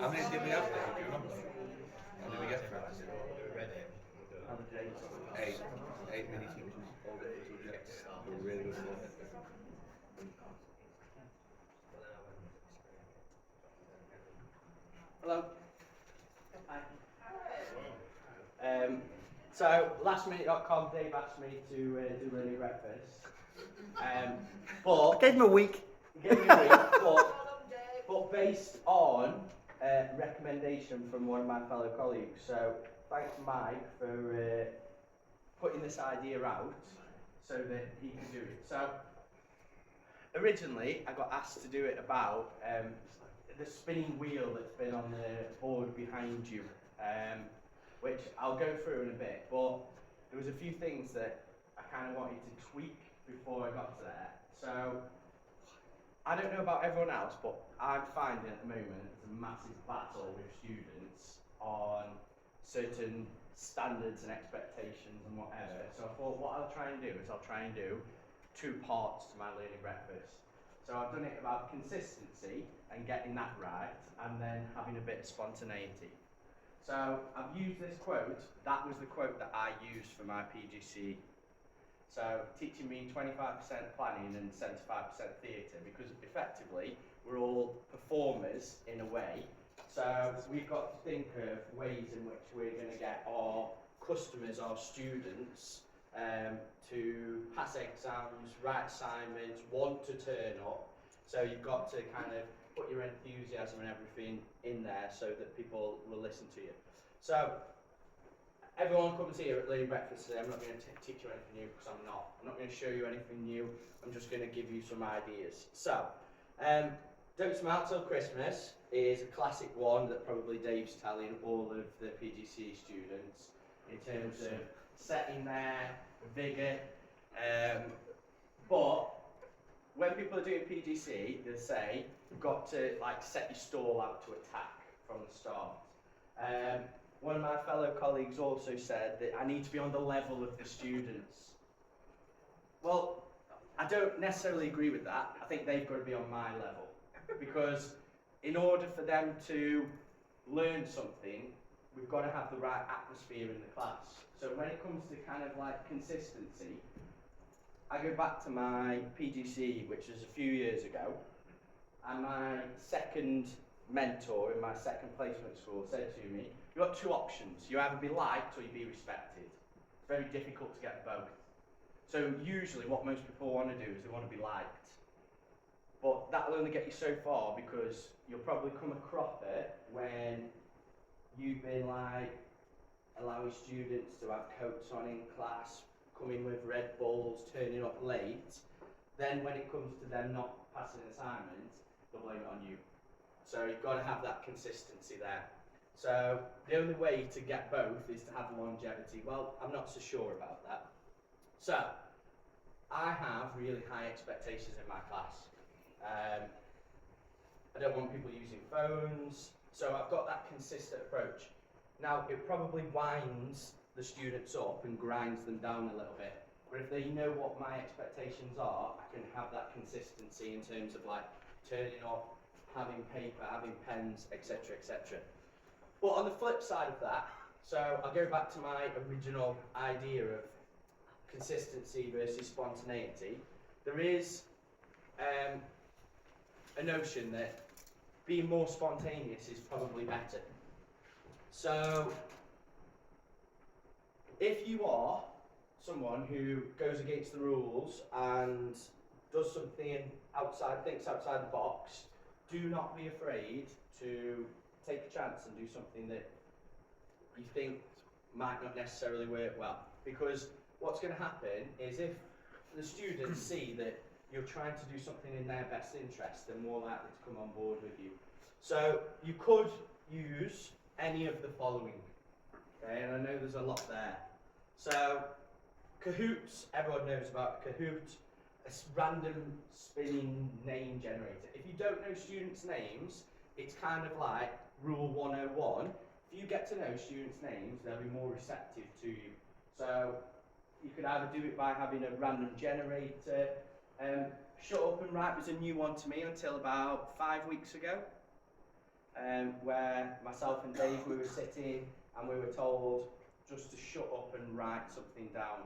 How many did we have there? Do you remember? How did we get for it? Eight. Eight mini teachers, all different subjects. They were really good fun. Hello. Hi. So lastminute.com, Dave asked me to do learning breakfast. But I gave him a week. but based on recommendation from one of my fellow colleagues. So thanks Mike for putting this idea out so that he could do it. So originally I got asked to do it about the spinning wheel that's been on the board behind you, which I'll go through in a bit, but there was a few things that I kind of wanted to tweak before I got to there. So I don't know about everyone else, but I'm finding at the moment there's a massive battle with students on certain standards and expectations and whatever. So I thought what I'll try and do is I'll try and do two parts to my learning breakfast. So I've done it about consistency and getting that right, and then having a bit of spontaneity. So I've used this quote. That was the quote that I used for my PGC. So teaching me 25% planning and 75% theatre, because effectively we're all performers in a way. So we've got to think of ways in which we're going to get our customers, our students, to pass exams, write assignments, want to turn up. So you've got to kind of put your enthusiasm and everything in there so that people will listen to you. So everyone comes here at Learning Breakfast today. I'm not going to teach you anything new because I'm not. I'm not going to show you anything new. I'm just going to give you some ideas. So, Don't Smile Till Christmas is a classic one that probably Dave's telling all of the PGC students in terms of setting their vigour. But when people are doing PGC, they say you've got to set your stall out to attack from the start. One of my fellow colleagues also said that I need to be on the level of the students. Well, I don't necessarily agree with that. I think they've got to be on my level, because in order for them to learn something, we've got to have the right atmosphere in the class. So when it comes to kind of consistency, I go back to my PGC, which was a few years ago, and my second mentor in my second placement school said to me, you've got two options. You either be liked or you be respected. It's very difficult to get both. So usually what most people want to do is they want to be liked. But that'll only get you so far, because you'll probably come across it when you've been allowing students to have coats on in class, coming with Red Bulls, turning up late. Then when it comes to them not passing an assignment, they'll blame it on you. So you've got to have that consistency there. So the only way to get both is to have longevity. Well, I'm not so sure about that. So I have really high expectations in my class. I don't want people using phones, so I've got that consistent approach. Now, it probably winds the students up and grinds them down a little bit, but if they know what my expectations are, I can have that consistency in terms of turning up, having paper, having pens, etc, etc. But on the flip side of that, so I'll go back to my original idea of consistency versus spontaneity. There is a notion that being more spontaneous is probably better. So if you are someone who goes against the rules and does something thinks outside the box, do not be afraid to take a chance and do something that you think might not necessarily work well. Because what's going to happen is if the students see that you're trying to do something in their best interest, they're more likely to come on board with you. So you could use any of the following, okay? And I know there's a lot there. So Kahoots, everyone knows about Kahoot, a random spinning name generator. If you don't know students' names, it's kind of like Rule 101. If you get to know students' names, they'll be more receptive to you. So you could either do it by having a random generator. Shut Up and Write was a new one to me until about 5 weeks ago. where myself and Dave, we were sitting and we were told just to shut up and write something down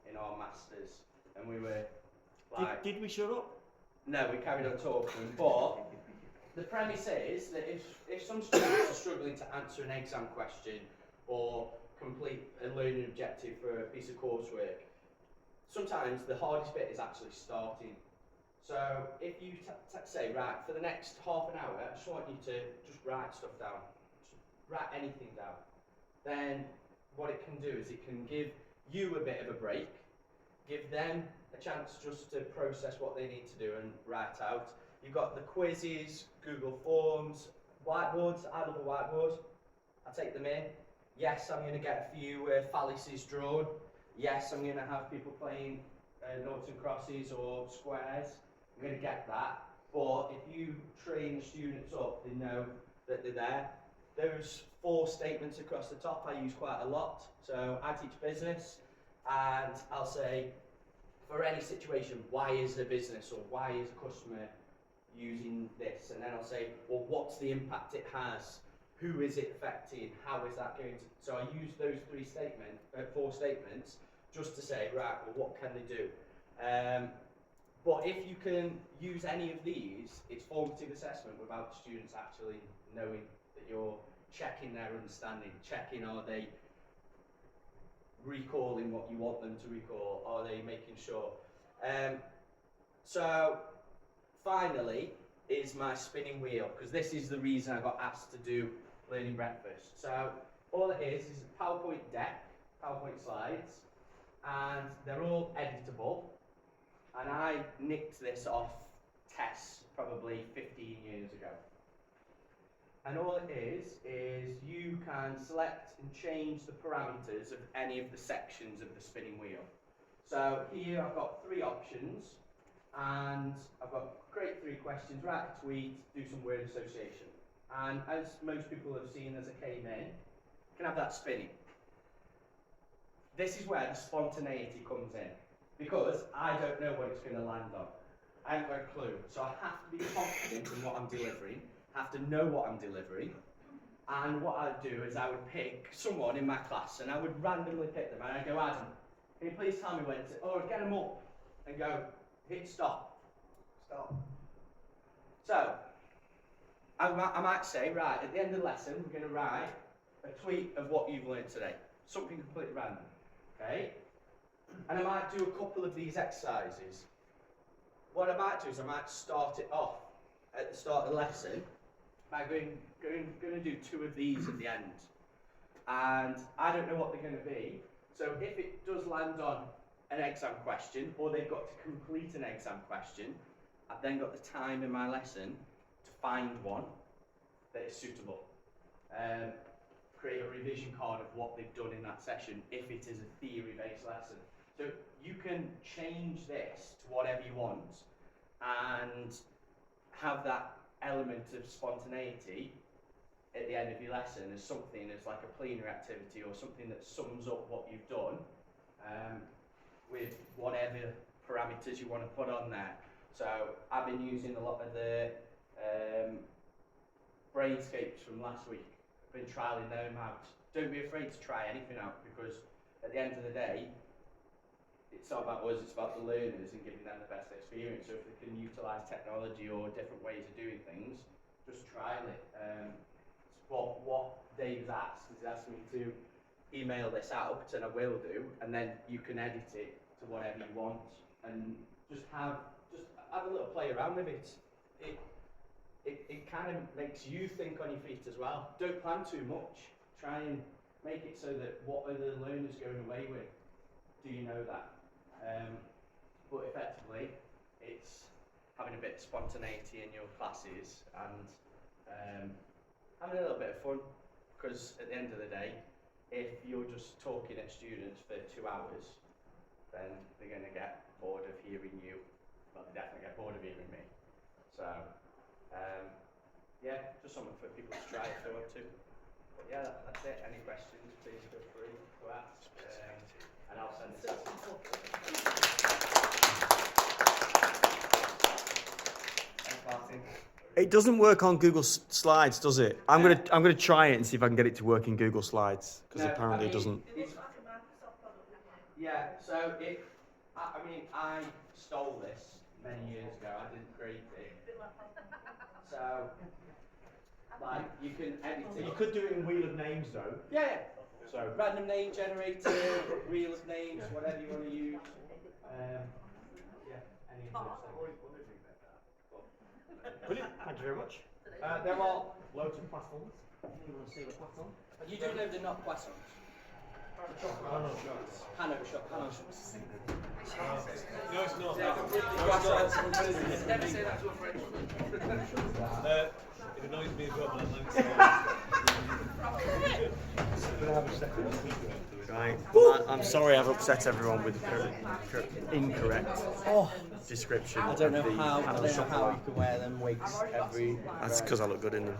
in our masters, and we were like, Did we shut up? no, we carried on talking, but the premise is that if some students are struggling to answer an exam question or complete a learning objective for a piece of coursework, sometimes the hardest bit is actually starting. So if you say, right, for the next half an hour, I just want you to just write stuff down, just write anything down, then what it can do is it can give you a bit of a break, give them a chance just to process what they need to do and write out. You've got the quizzes, Google Forms, whiteboards. I love a whiteboard. I take them in. Yes, I'm going to get a few phalluses drawn. Yes, I'm going to have people playing noughts and crosses or squares. I'm going to get that. But if you train the students up, they know that they're there. Those 4 statements across the top I use quite a lot. So I teach business and I'll say, for any situation, why is a business or why is a customer using this? And then I'll say, well, what's the impact it has? Who is it affecting? How is that going to? So I use those 4 statements just to say, right, well, what can they do? But if you can use any of these, it's formative assessment without the students actually knowing that you're checking their understanding, checking are they recalling what you want them to recall, are they making sure? So finally is my spinning wheel, because this is the reason I got asked to do Learning Breakfast. So all it is a PowerPoint deck, PowerPoint slides, and they're all editable. And I nicked this off tests probably 15 years ago. And all it is you can select and change the parameters of any of the sections of the spinning wheel. So here I've got 3 options, and I've got create 3 questions, write a tweet, do some word association. And as most people have seen as I came in, you can have that spinning. This is where the spontaneity comes in, because I don't know what it's going to land on. I haven't got a clue. So I have to be confident in what I'm delivering, have to know what I'm delivering. And what I'd do is I would pick someone in my class and I would randomly pick them and I'd go, Adam, can you please tell me when to, or get them up and go, hit stop. Stop. So, I might say, right, at the end of the lesson, we're going to write a tweet of what you've learned today. Something completely random, okay? And I might do a couple of these exercises. What I might do is I might start it off at the start of the lesson by going to do 2 of these at the end. And I don't know what they're going to be. So if it does land on an exam question, or they've got to complete an exam question, I've then got the time in my lesson to find one that is suitable. Create a revision card of what they've done in that session if it is a theory-based lesson. So you can change this to whatever you want and have that element of spontaneity at the end of your lesson as something as like a plenary activity or something that sums up what you've done with whatever parameters you want to put on there. So I've been using a lot of the brainscapes from last week. I've been trialling them out. Don't be afraid to try anything out, because at the end of the day, it's not about us, it's about the learners and giving them the best experience. So if they can utilise technology or different ways of doing things, just trial it. But what Dave's asked is asked me to email this out, and I will do, and then you can edit it to whatever you want, and just have a little play around with it. It kind of makes you think on your feet as well. Don't plan too much. Try and make it so that what are the learners going away with? Do you know that? But effectively, it's having a bit of spontaneity in your classes and having a little bit of fun. Because at the end of the day, if you're just talking at students for 2 hours, then they're going to get bored of hearing you. Well, they definitely get bored of hearing me. So, yeah, just something for people to try if they want to. But yeah, that's it. Any questions, please feel free to ask. And I'll send this out. Thanks, Martyn. It doesn't work on Google Slides, does it? I'm gonna try it and see if I can get it to work in Google Slides because No, apparently it doesn't. Yeah, so I stole this many years ago. I didn't create it. So, like, you can edit it. You could do it in Wheel of Names though. Yeah. So Random name generator, wheel of names, whatever you want to use. Yeah, any of those things. brilliant. Thank you very much. There are loads of platforms. You want to see the platform? You do know they're not poissons. Hano shop. No, it's not. Never say that to a French. It annoys me as well, but I'm Right. I'm sorry I've upset everyone with the incorrect description. I don't know of the how Hano shop you can wear them wigs every. That's because I look good in them.